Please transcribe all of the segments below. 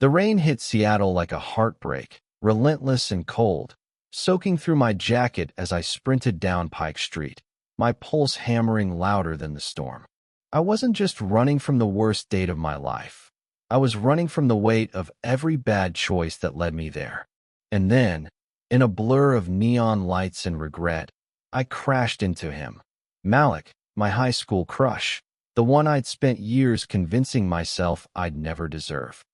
The rain hit Seattle like a heartbreak, relentless and cold, soaking through my jacket as I sprinted down Pike Street, my pulse hammering louder than the storm. I wasn't just running from the worst date of my life. I was running from the weight of every bad choice that led me there. And then, in a blur of neon lights and regret, I crashed into him. Malik, my high school crush, the one I'd spent years convincing myself I'd never deserve.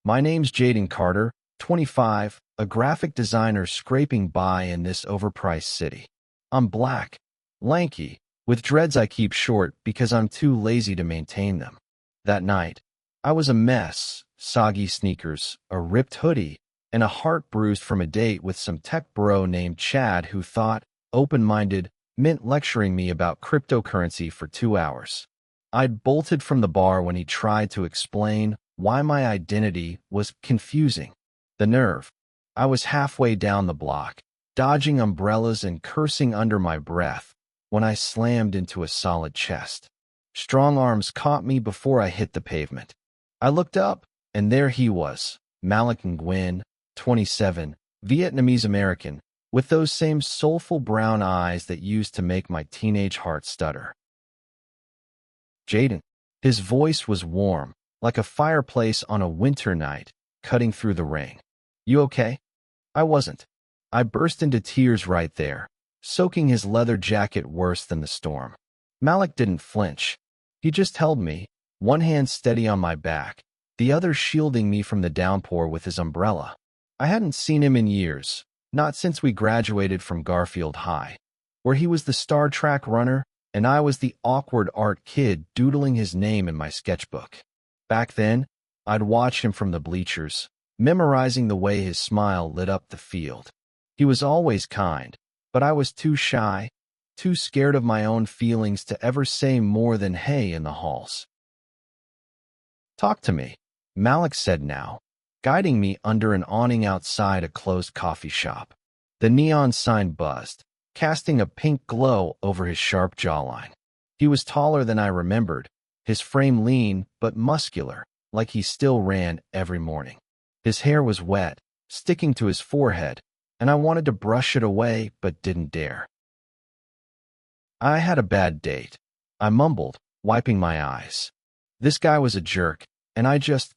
My name's Jaden Carter, 25, a graphic designer scraping by in this overpriced city. I'm black, lanky, with dreads I keep short because I'm too lazy to maintain them. That night, I was a mess, soggy sneakers, a ripped hoodie, and a heart bruised from a date with some tech bro named Chad who thought, open-minded, meant lecturing me about cryptocurrency for 2 hours. I'd bolted from the bar when he tried to explain why my identity was confusing. The nerve. I was halfway down the block, dodging umbrellas and cursing under my breath, when I slammed into a solid chest. Strong arms caught me before I hit the pavement. I looked up, and there he was, Malik Nguyen, 27, Vietnamese American, with those same soulful brown eyes that used to make my teenage heart stutter. Jaden. His voice was warm, like a fireplace on a winter night, cutting through the rain. You okay? I wasn't. I burst into tears right there, soaking his leather jacket worse than the storm. Malik didn't flinch. He just held me, one hand steady on my back, the other shielding me from the downpour with his umbrella. I hadn't seen him in years, not since we graduated from Garfield High, where he was the Star Trek runner and I was the awkward art kid doodling his name in my sketchbook. Back then, I'd watch him from the bleachers, memorizing the way his smile lit up the field. He was always kind, but I was too shy, too scared of my own feelings to ever say more than hey in the halls. Talk to me, Malik said now, guiding me under an awning outside a closed coffee shop. The neon sign buzzed, casting a pink glow over his sharp jawline. He was taller than I remembered, his frame lean but muscular, like he still ran every morning. His hair was wet, sticking to his forehead, and I wanted to brush it away but didn't dare. I had a bad date, I mumbled, wiping my eyes. This guy was a jerk, and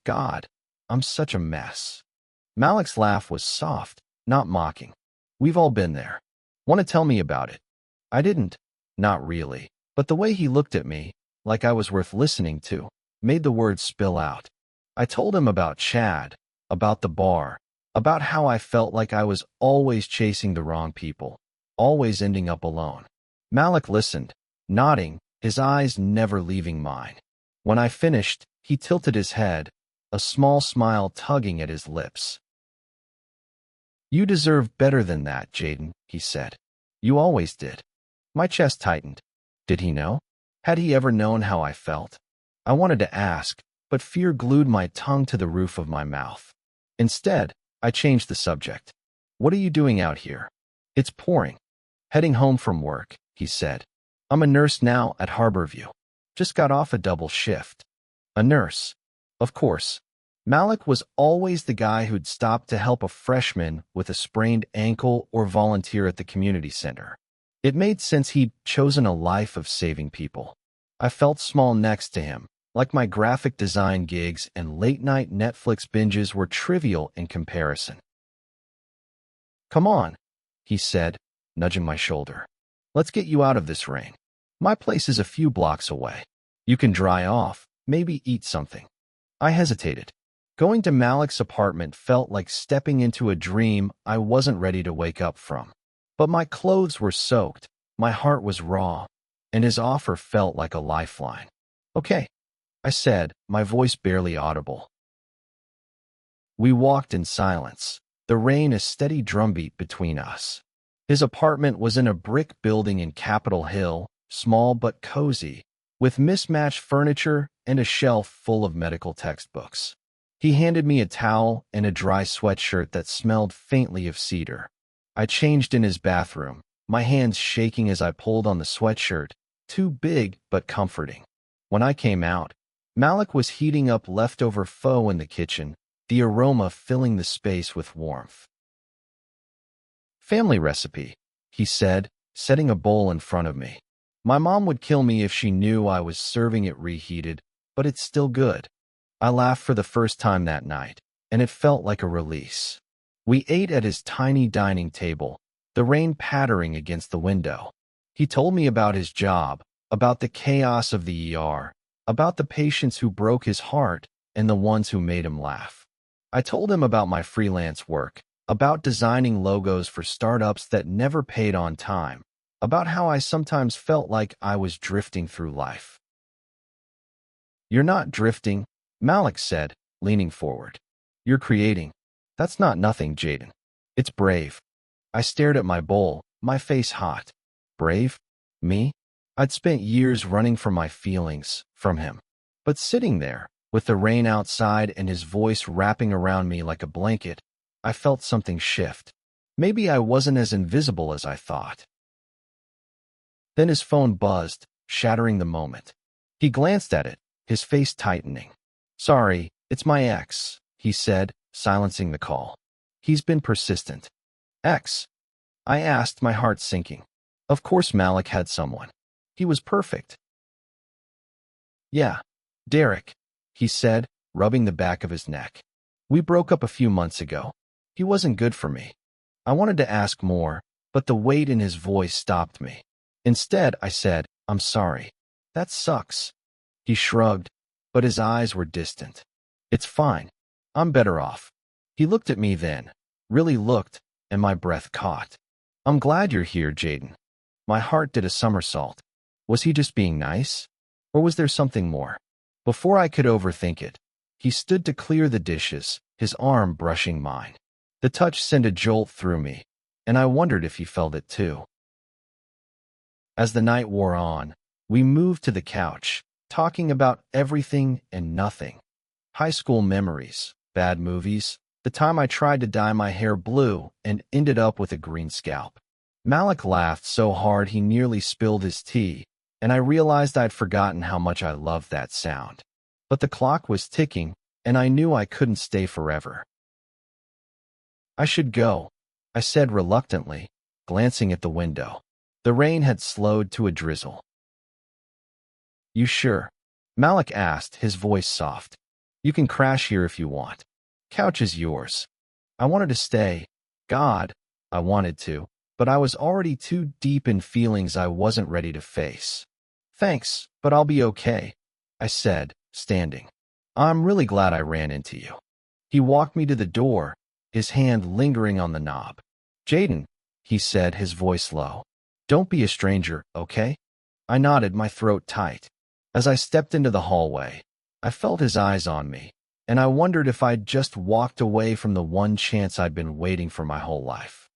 God, I'm such a mess. Malik's laugh was soft, not mocking. We've all been there. Want to tell me about it? I didn't. Not really. But the way he looked at me, like I was worth listening to, made the words spill out. I told him about Chad, about the bar, about how I felt like I was always chasing the wrong people, always ending up alone. Malik listened, nodding, his eyes never leaving mine. When I finished, he tilted his head, a small smile tugging at his lips. You deserve better than that, Jaden, he said. You always did. My chest tightened. Did he know? Had he ever known how I felt? I wanted to ask, but fear glued my tongue to the roof of my mouth. Instead, I changed the subject. What are you doing out here? It's pouring. Heading home from work, he said. I'm a nurse now at Harborview. Just got off a double shift. A nurse. Of course. Malik was always the guy who'd stop to help a freshman with a sprained ankle or volunteer at the community center. It made sense he'd chosen a life of saving people. I felt small next to him, like my graphic design gigs and late-night Netflix binges were trivial in comparison. Come on, he said, nudging my shoulder. Let's get you out of this rain. My place is a few blocks away. You can dry off, maybe eat something. I hesitated. Going to Malik's apartment felt like stepping into a dream I wasn't ready to wake up from. But my clothes were soaked, my heart was raw, and his offer felt like a lifeline. Okay, I said, my voice barely audible. We walked in silence, the rain a steady drumbeat between us. His apartment was in a brick building in Capitol Hill, small but cozy, with mismatched furniture and a shelf full of medical textbooks. He handed me a towel and a dry sweatshirt that smelled faintly of cedar. I changed in his bathroom, my hands shaking as I pulled on the sweatshirt, too big but comforting. When I came out, Malik was heating up leftover pho in the kitchen, the aroma filling the space with warmth. Family recipe, he said, setting a bowl in front of me. My mom would kill me if she knew I was serving it reheated, but it's still good. I laughed for the first time that night, and it felt like a release. We ate at his tiny dining table, the rain pattering against the window. He told me about his job, about the chaos of the ER, about the patients who broke his heart and the ones who made him laugh. I told him about my freelance work, about designing logos for startups that never paid on time, about how I sometimes felt like I was drifting through life. "You're not drifting," Malik said, leaning forward. "You're creating. That's not nothing, Jaden. It's brave." I stared at my bowl, my face hot. Brave? Me? I'd spent years running from my feelings, from him. But sitting there, with the rain outside and his voice wrapping around me like a blanket, I felt something shift. Maybe I wasn't as invisible as I thought. Then his phone buzzed, shattering the moment. He glanced at it, his face tightening. "Sorry, it's my ex," he said, silencing the call. "He's been persistent." "Ex?" I asked, my heart sinking. Of course Malik had someone. He was perfect. "Yeah, Derek," he said, rubbing the back of his neck. "We broke up a few months ago. He wasn't good for me." I wanted to ask more, but the weight in his voice stopped me. Instead, I said, "I'm sorry. That sucks." He shrugged, but his eyes were distant. "It's fine. I'm better off." He looked at me then, really looked, and my breath caught. "I'm glad you're here, Jaden." My heart did a somersault. Was he just being nice? Or was there something more? Before I could overthink it, he stood to clear the dishes, his arm brushing mine. The touch sent a jolt through me, and I wondered if he felt it too. As the night wore on, we moved to the couch, talking about everything and nothing. High school memories, bad movies, the time I tried to dye my hair blue and ended up with a green scalp. Malik laughed so hard he nearly spilled his tea, and I realized I'd forgotten how much I loved that sound. But the clock was ticking, and I knew I couldn't stay forever. "I should go," I said reluctantly, glancing at the window. The rain had slowed to a drizzle. "You sure?" Malik asked, his voice soft. "You can crash here if you want. Couch is yours." I wanted to stay. God, I wanted to, but I was already too deep in feelings I wasn't ready to face. "Thanks, but I'll be okay," I said, standing. "I'm really glad I ran into you." He walked me to the door, his hand lingering on the knob. "Jaden," he said, his voice low. "Don't be a stranger, okay?" I nodded, my throat tight. As I stepped into the hallway, I felt his eyes on me, and I wondered if I'd just walked away from the one chance I'd been waiting for my whole life.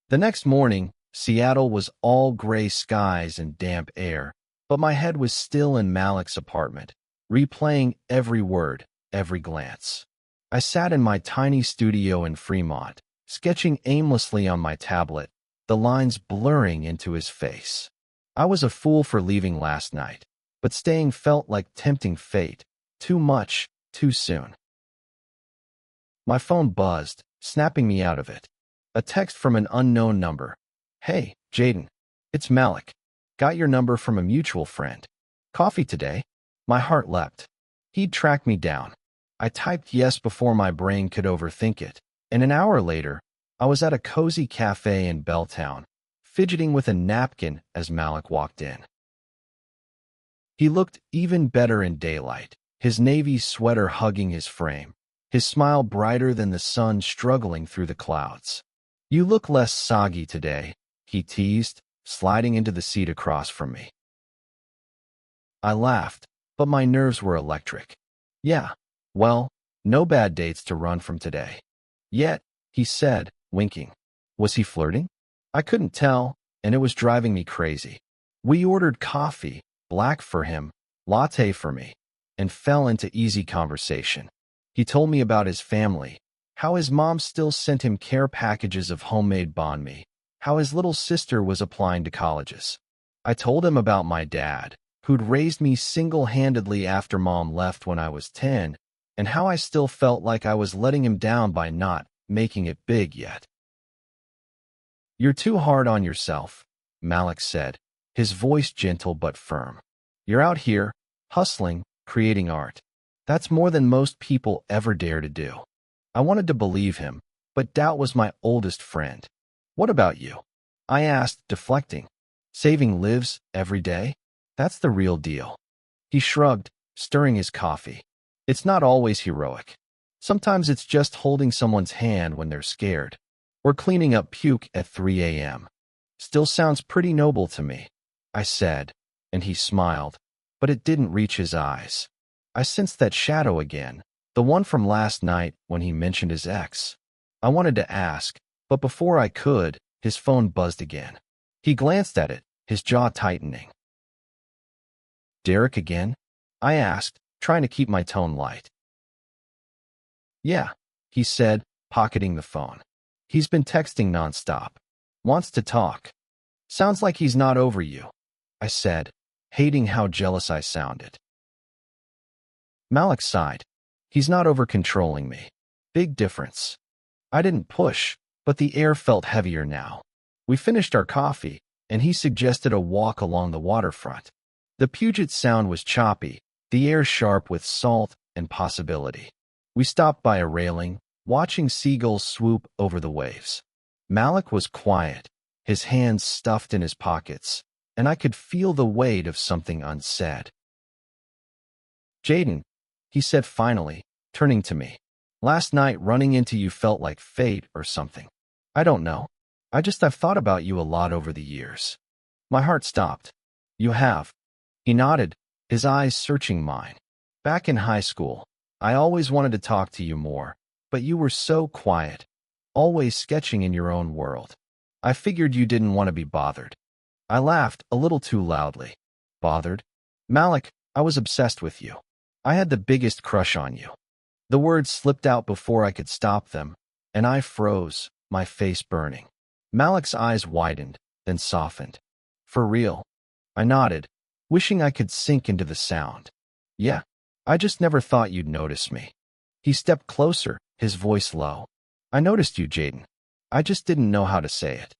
The next morning, Seattle was all gray skies and damp air, but my head was still in Malik's apartment, replaying every word, every glance. I sat in my tiny studio in Fremont, sketching aimlessly on my tablet, the lines blurring into his face. I was a fool for leaving last night, but staying felt like tempting fate, too much, too soon. My phone buzzed, snapping me out of it. A text from an unknown number. "Hey, Jaden. It's Malik. Got your number from a mutual friend. Coffee today?" My heart leapt. He'd tracked me down. I typed yes before my brain could overthink it, and an hour later, I was at a cozy cafe in Belltown, fidgeting with a napkin as Malik walked in. He looked even better in daylight, his navy sweater hugging his frame, his smile brighter than the sun struggling through the clouds. "You look less soggy today," he teased, sliding into the seat across from me. I laughed, but my nerves were electric. "Yeah, well, no bad dates to run from today." "Yet," he said, winking. Was he flirting? I couldn't tell, and it was driving me crazy. We ordered coffee, black for him, latte for me, and fell into easy conversation. He told me about his family, how his mom still sent him care packages of homemade banh mi, how his little sister was applying to colleges. I told him about my dad, who'd raised me single-handedly after Mom left when I was 10, and how I still felt like I was letting him down by not making it big yet. "You're too hard on yourself," Malik said, his voice gentle but firm. "You're out here, hustling, creating art. That's more than most people ever dare to do." I wanted to believe him, but doubt was my oldest friend. "What about you?" I asked, deflecting. "Saving lives every day? That's the real deal." He shrugged, stirring his coffee. "It's not always heroic. Sometimes it's just holding someone's hand when they're scared, or cleaning up puke at 3 a.m. Still sounds pretty noble to me," I said, and he smiled, but it didn't reach his eyes. I sensed that shadow again, the one from last night when he mentioned his ex. I wanted to ask, but before I could, his phone buzzed again. He glanced at it, his jaw tightening. "Derek again?" I asked, trying to keep my tone light. "Yeah," he said, pocketing the phone. "He's been texting nonstop. Wants to talk. Sounds like he's not over you," I said, hating how jealous I sounded. Malik sighed. "He's not over-controlling me. Big difference." I didn't push, but the air felt heavier now. We finished our coffee, and he suggested a walk along the waterfront. The Puget Sound was choppy, the air sharp with salt and possibility. We stopped by a railing, watching seagulls swoop over the waves. Malik was quiet, his hands stuffed in his pockets, and I could feel the weight of something unsaid. "Jaden," he said finally, turning to me. "Last night running into you felt like fate or something. I don't know. I've thought about you a lot over the years." My heart stopped. "You have?" He nodded, his eyes searching mine. "Back in high school, I always wanted to talk to you more, but you were so quiet, always sketching in your own world. I figured you didn't want to be bothered." I laughed a little too loudly. "Bothered? Malik, I was obsessed with you. I had the biggest crush on you." The words slipped out before I could stop them, and I froze, my face burning. Malik's eyes widened, then softened. "For real?" I nodded, wishing I could sink into the sound. "Yeah, I just never thought you'd notice me." He stepped closer, his voice low. "I noticed you, Jaden. I just didn't know how to say it."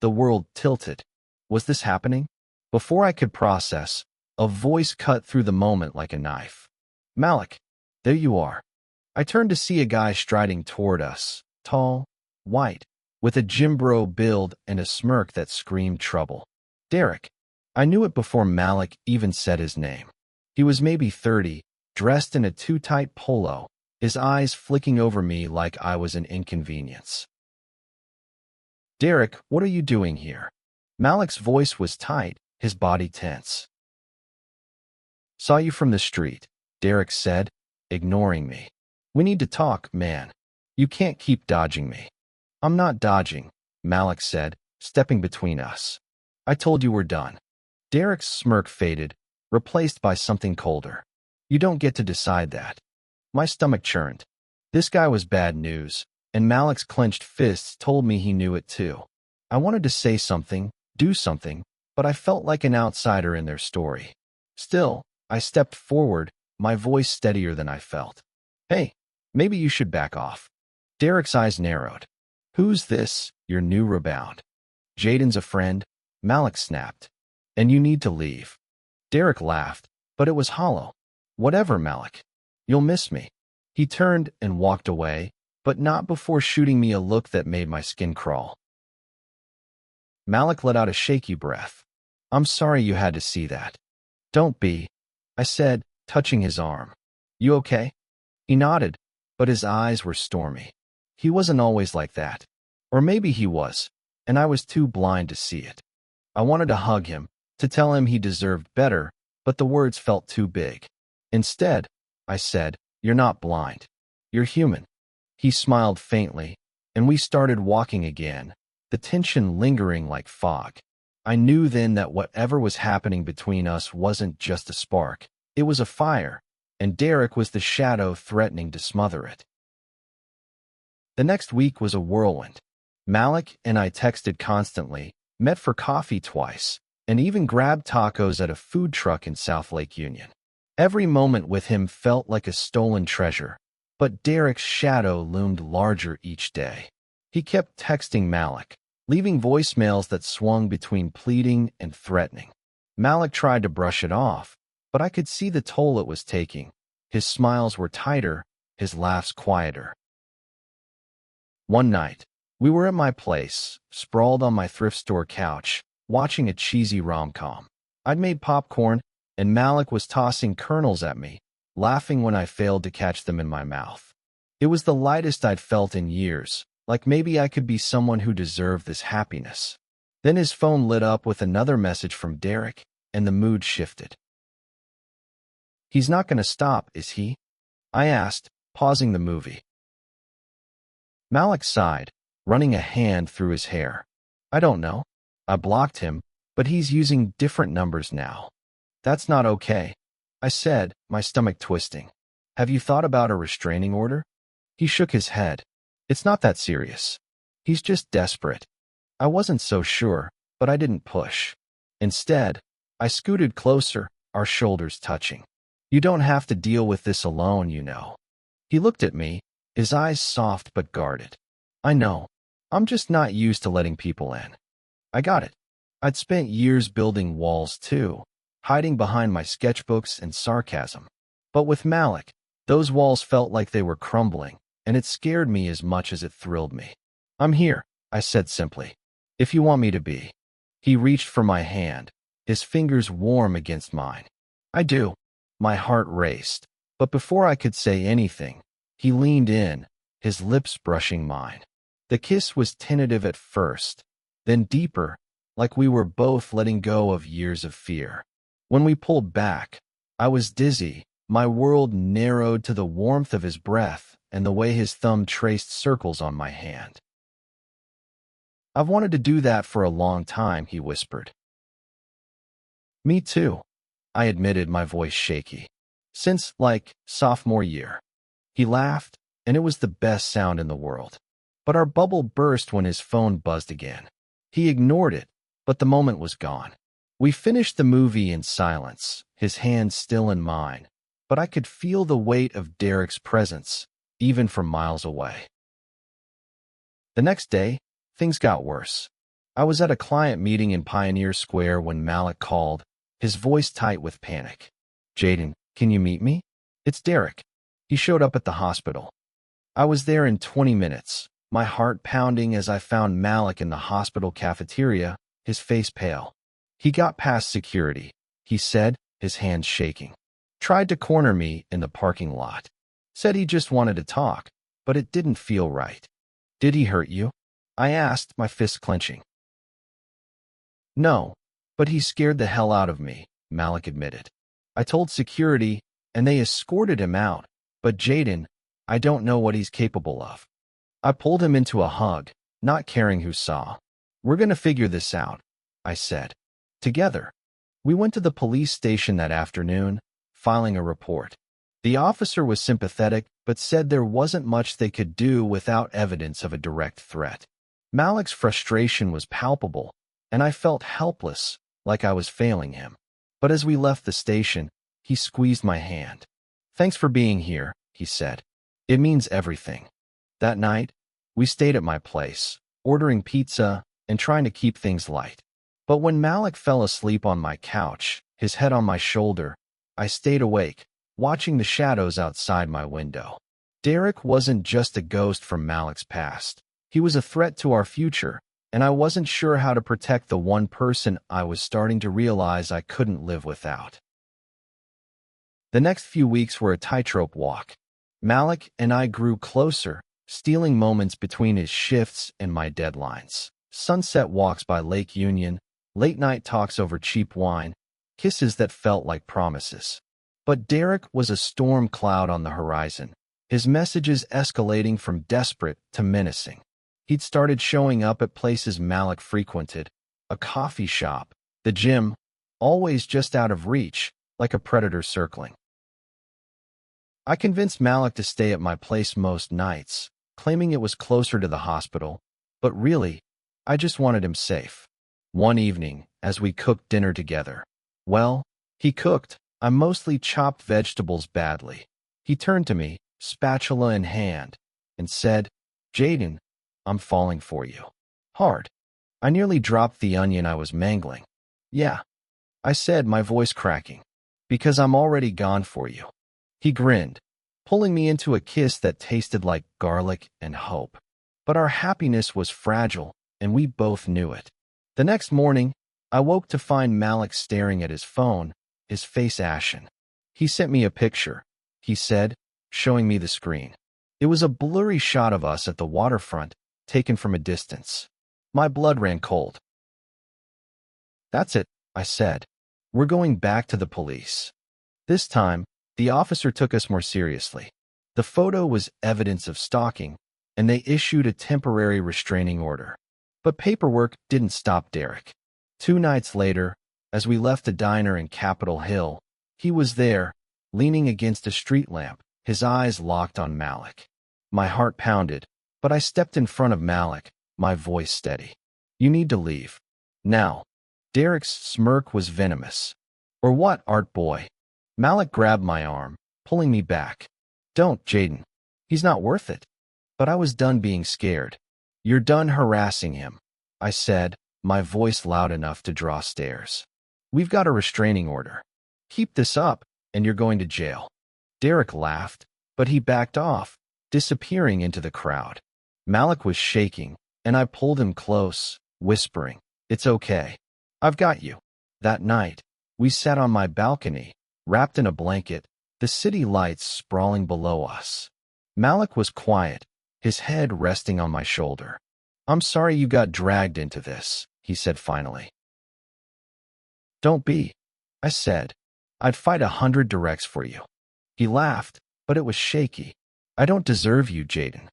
The world tilted. Was this happening? Before I could process, a voice cut through the moment like a knife. "Malik, there you are." I turned to see a guy striding toward us, tall, white, with a gym bro build and a smirk that screamed trouble. "Derek." I knew it before Malik even said his name. He was maybe 30, dressed in a too-tight polo, his eyes flicking over me like I was an inconvenience. "Derek, what are you doing here?" Malik's voice was tight, his body tense. "Saw you from the street," Derek said, ignoring me. "We need to talk, man. You can't keep dodging me." "I'm not dodging," Malik said, stepping between us. "I told you we're done." Derek's smirk faded, replaced by something colder. "You don't get to decide that." My stomach churned. This guy was bad news, and Malik's clenched fists told me he knew it too. I wanted to say something, do something, but I felt like an outsider in their story. Still, I stepped forward, my voice steadier than I felt. "Hey, maybe you should back off." Derek's eyes narrowed. "Who's this, your new rebound?" "Jaden's a friend," Malik snapped. "And you need to leave." Derek laughed, but it was hollow. "Whatever, Malik. You'll miss me." He turned and walked away, but not before shooting me a look that made my skin crawl. Malik let out a shaky breath. "I'm sorry you had to see that." "Don't be," I said, touching his arm. "You okay?" He nodded, but his eyes were stormy. He wasn't always like that. Or maybe he was, and I was too blind to see it. I wanted to hug him, to tell him he deserved better, but the words felt too big. Instead, I said, "You're not blind. You're human." He smiled faintly, and we started walking again, the tension lingering like fog. I knew then that whatever was happening between us wasn't just a spark, it was a fire, and Derek was the shadow threatening to smother it. The next week was a whirlwind. Malik and I texted constantly, met for coffee twice, and even grabbed tacos at a food truck in South Lake Union. Every moment with him felt like a stolen treasure, but Derek's shadow loomed larger each day. He kept texting Malik, leaving voicemails that swung between pleading and threatening. Malik tried to brush it off, but I could see the toll it was taking. His smiles were tighter, his laughs quieter. One night, we were at my place, sprawled on my thrift store couch, watching a cheesy rom-com. I'd made popcorn, and Malik was tossing kernels at me, laughing when I failed to catch them in my mouth. It was the lightest I'd felt in years, like maybe I could be someone who deserved this happiness. Then his phone lit up with another message from Derek, and the mood shifted. "He's not going to stop, is he?" I asked, pausing the movie. Malik sighed, running a hand through his hair. "I don't know. I blocked him, but he's using different numbers now." "That's not okay," I said, my stomach twisting. "Have you thought about a restraining order?" He shook his head. "It's not that serious. He's just desperate." I wasn't so sure, but I didn't push. Instead, I scooted closer, our shoulders touching. "You don't have to deal with this alone, you know." He looked at me, his eyes soft but guarded. "I know. I'm just not used to letting people in." I got it. I'd spent years building walls too, hiding behind my sketchbooks and sarcasm. But with Malik, those walls felt like they were crumbling, and it scared me as much as it thrilled me. "I'm here," I said simply. "If you want me to be." He reached for my hand, his fingers warm against mine. "I do." My heart raced, but before I could say anything, he leaned in, his lips brushing mine. The kiss was tentative at first, then deeper, like we were both letting go of years of fear. When we pulled back, I was dizzy, my world narrowed to the warmth of his breath and the way his thumb traced circles on my hand. "I've wanted to do that for a long time," he whispered. "Me too," I admitted, my voice shaky. "Since, sophomore year." He laughed, and it was the best sound in the world. But our bubble burst when his phone buzzed again. He ignored it, but the moment was gone. We finished the movie in silence, his hand still in mine, but I could feel the weight of Derek's presence, even from miles away. The next day, things got worse. I was at a client meeting in Pioneer Square when Malik called, his voice tight with panic. "Jaden, can you meet me? It's Derek." He showed up at the hospital. I was there in 20 minutes, my heart pounding as I found Malik in the hospital cafeteria, his face pale. He got past security, he said, his hands shaking. Tried to corner me in the parking lot. Said he just wanted to talk, but it didn't feel right. "Did he hurt you?" I asked, my fist clenching. "No, but he scared the hell out of me," Malik admitted. "I told security, and they escorted him out, but Jaden, I don't know what he's capable of." I pulled him into a hug, not caring who saw. "We're going to figure this out," I said. Together. We went to the police station that afternoon, filing a report. The officer was sympathetic, but said there wasn't much they could do without evidence of a direct threat. Malik's frustration was palpable, and I felt helpless, like I was failing him. But as we left the station, he squeezed my hand. "Thanks for being here," he said. "It means everything." That night, we stayed at my place, ordering pizza and trying to keep things light. But when Malik fell asleep on my couch, his head on my shoulder, I stayed awake, watching the shadows outside my window. Derek wasn't just a ghost from Malik's past. He was a threat to our future, and I wasn't sure how to protect the one person I was starting to realize I couldn't live without. The next few weeks were a tightrope walk. Malik and I grew closer, stealing moments between his shifts and my deadlines. Sunset walks by Lake Union, late-night talks over cheap wine, kisses that felt like promises. But Derek was a storm cloud on the horizon, his messages escalating from desperate to menacing. He'd started showing up at places Malik frequented, a coffee shop, the gym, always just out of reach, like a predator circling. I convinced Malik to stay at my place most nights, claiming it was closer to the hospital, but really, I just wanted him safe. One evening, as we cooked dinner together. Well, he cooked. I mostly chopped vegetables badly. He turned to me, spatula in hand, and said, "Jaden, I'm falling for you. Hard." I nearly dropped the onion I was mangling. "Yeah," I said, my voice cracking, "because I'm already gone for you." He grinned, pulling me into a kiss that tasted like garlic and hope. But our happiness was fragile, and we both knew it. The next morning, I woke to find Malik staring at his phone, his face ashen. "He sent me a picture," he said, showing me the screen. It was a blurry shot of us at the waterfront, taken from a distance. My blood ran cold. "That's it," I said. "We're going back to the police." This time, the officer took us more seriously. The photo was evidence of stalking, and they issued a temporary restraining order. But paperwork didn't stop Derek. 2 nights later, as we left a diner in Capitol Hill, he was there, leaning against a street lamp, his eyes locked on Malik. My heart pounded, but I stepped in front of Malik, my voice steady. "You need to leave. Now." Derek's smirk was venomous. "Or what, art boy?" Malik grabbed my arm, pulling me back. "Don't, Jaden. He's not worth it." But I was done being scared. "You're done harassing him," I said, my voice loud enough to draw stares. "We've got a restraining order. Keep this up, and you're going to jail." Derek laughed, but he backed off, disappearing into the crowd. Malik was shaking, and I pulled him close, whispering, "It's okay. I've got you." That night, we sat on my balcony, wrapped in a blanket, the city lights sprawling below us. Malik was quiet, his head resting on my shoulder. "I'm sorry you got dragged into this," he said finally. "Don't be," I said. "I'd fight 100 directs for you." He laughed, but it was shaky. "I don't deserve you, Jaden."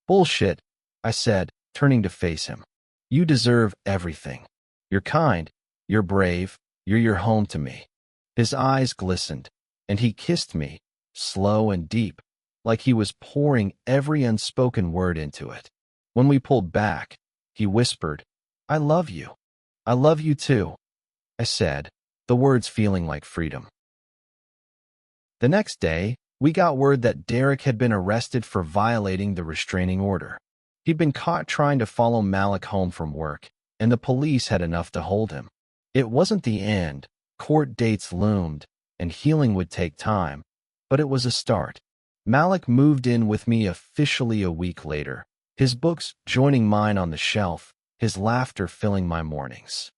"Bullshit," I said, turning to face him. "You deserve everything. You're kind, you're brave, you're your home to me." His eyes glistened, and he kissed me, slow and deep, like he was pouring every unspoken word into it. When we pulled back, he whispered, "I love you." "I love you too," I said, the words feeling like freedom. The next day, we got word that Derek had been arrested for violating the restraining order. He'd been caught trying to follow Malik home from work, and the police had enough to hold him. It wasn't the end. Court dates loomed, and healing would take time, but it was a start. Malik moved in with me officially a week later, his books joining mine on the shelf, his laughter filling my mornings.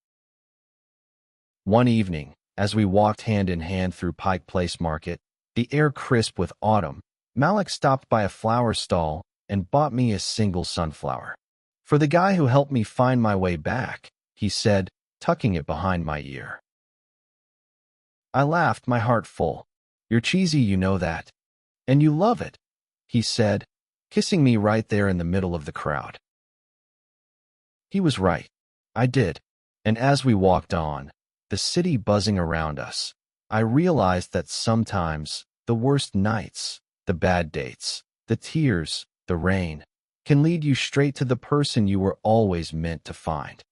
One evening, as we walked hand in hand through Pike Place Market, the air crisp with autumn, Malik stopped by a flower stall and bought me a single sunflower. "For the guy who helped me find my way back," he said, tucking it behind my ear. I laughed, my heart full. "You're cheesy, you know that. And you love it," he said, kissing me right there in the middle of the crowd. He was right. I did. And as we walked on, the city buzzing around us, I realized that sometimes the worst nights, the bad dates, the tears, the rain, can lead you straight to the person you were always meant to find.